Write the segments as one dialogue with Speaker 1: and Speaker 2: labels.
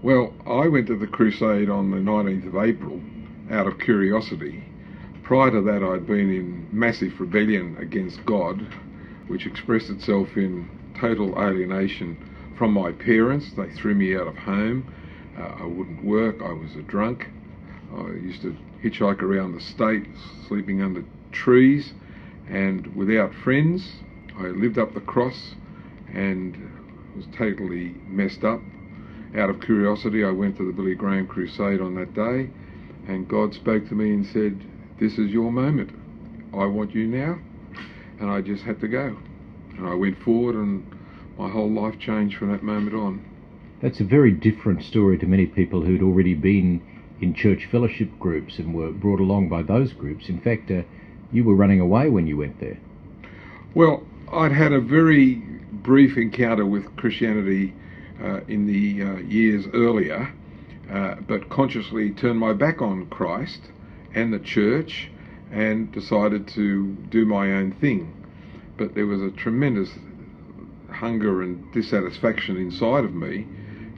Speaker 1: Well, I went to the Crusade on the 19th of April out of curiosity. Prior to that, I'd been in massive rebellion against God, which expressed itself in total alienation from my parents. They threw me out of home. I wouldn't work. I was a drunk. I used to hitchhike around the state, sleeping under trees and without friends. I lived up the cross and was totally messed up. Out of curiosity, I went to the Billy Graham Crusade on that day, and God spoke to me and said, "This is your moment. I want you now." And I just had to go. And I went forward, and my whole life changed from that moment on.
Speaker 2: That's a very different story to many people who'd already been in church fellowship groups and were brought along by those groups. In fact, you were running away when you went there.
Speaker 1: Well, I'd had a very brief encounter with Christianity in the years earlier, but consciously turned my back on Christ and the church and decided to do my own thing. But there was a tremendous hunger and dissatisfaction inside of me,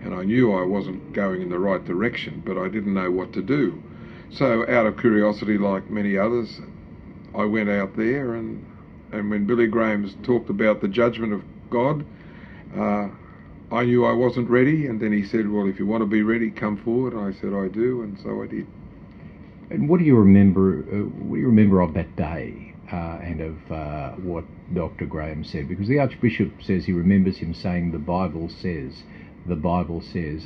Speaker 1: and I knew I wasn't going in the right direction, but I didn't know what to do. So out of curiosity, like many others, I went out there, and when Billy Graham talked about the judgment of God, I knew I wasn't ready, and then he said, "Well, if you want to be ready, come forward." And I said, "I do," and so I did.
Speaker 2: And what do you remember? What do you remember of that day and of what Dr. Graham said? Because the Archbishop says he remembers him saying, the Bible says,"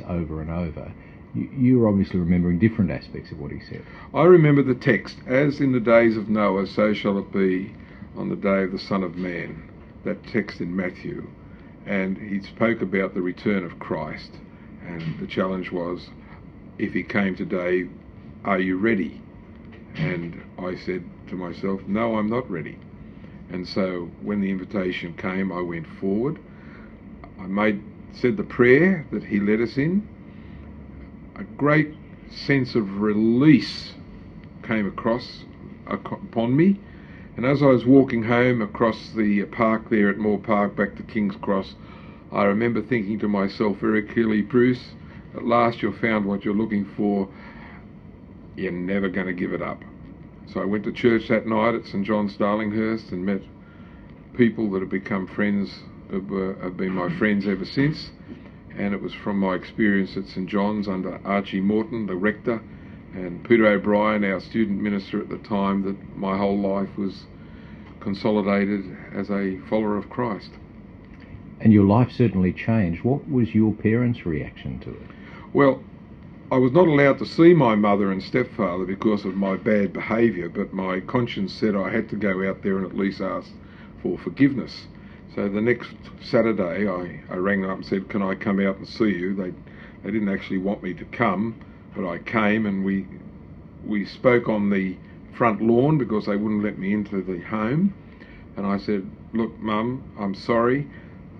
Speaker 2: over and over. You're obviously remembering different aspects of what he said.
Speaker 1: I remember the text, "As in the days of Noah, so shall it be on the day of the Son of Man." That text in Matthew. And he spoke about the return of Christ, and the challenge was, if he came today, are you ready? And I said to myself, no, I'm not ready. And so when the invitation came, I went forward. I said the prayer that he led us in. A great sense of release came upon me. And as I was walking home across the park there at Moore Park back to King's Cross, I remember thinking to myself very clearly, "Bruce, at last you've found what you're looking for. You're never going to give it up." So I went to church that night at St John's, Darlinghurst, and met people that have become friends, have been my friends ever since. And it was from my experience at St John's under Archie Morton, the rector, and Peter O'Brien, our student minister at the time, that my whole life was consolidated as a follower of Christ.
Speaker 2: And your life certainly changed. What was your parents' reaction to it?
Speaker 1: Well, I was not allowed to see my mother and stepfather because of my bad behaviour, but my conscience said I had to go out there and at least ask for forgiveness. So the next Saturday I rang them up and said, "Can I come out and see you?" They didn't actually want me to come, but I came, and we spoke on the front lawn because they wouldn't let me into the home. And I said, "Look, Mum, I'm sorry.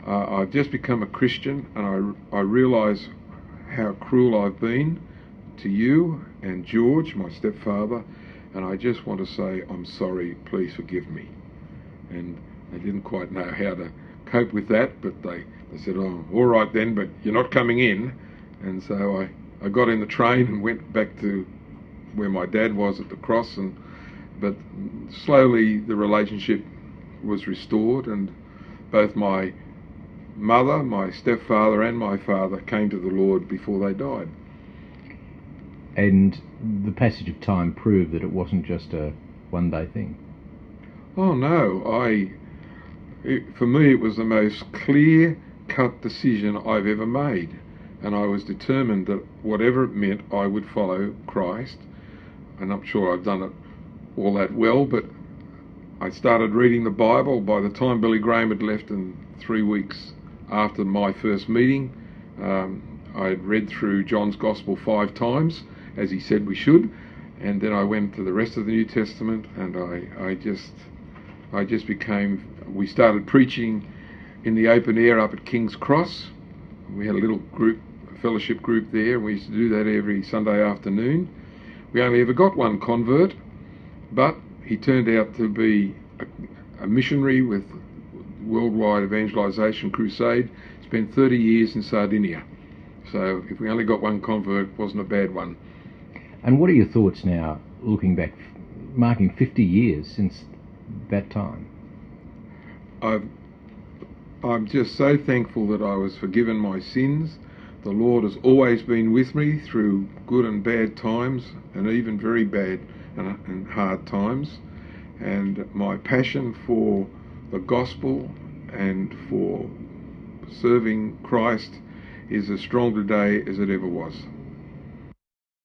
Speaker 1: I've just become a Christian, and I realise how cruel I've been to you and George, my stepfather, and I just want to say I'm sorry. Please forgive me." And they didn't quite know how to cope with that, but they said, "Oh, all right then, but you're not coming in." And so I got in the train and went back to where my dad was at the cross, but slowly the relationship was restored, and both my mother, my stepfather and my father came to the Lord before they died.
Speaker 2: And the passage of time proved that it wasn't just a one-day thing.
Speaker 1: Oh no, for me it was the most clear-cut decision I've ever made, and I was determined that whatever it meant I would follow Christ. And I'm sure I've done it all that well, but I started reading the Bible. By the time Billy Graham had left, in 3 weeks after my first meeting, I had read through John's Gospel 5 times, as he said we should, and then I went to the rest of the New Testament, and I just became. We started preaching in the open air up at King's Cross. We had a little group, a fellowship group there, and we used to do that every Sunday afternoon. We only ever got one convert, but he turned out to be a missionary with Worldwide Evangelisation Crusade. Spent 30 years in Sardinia. So if we only got one convert, it wasn't a bad one.
Speaker 2: And what are your thoughts now, looking back, marking 50 years since that time?
Speaker 1: I'm just so thankful that I was forgiven my sins. The Lord has always been with me through good and bad times, and even very bad and hard times. And my passion for the gospel and for serving Christ is as strong today as it ever was.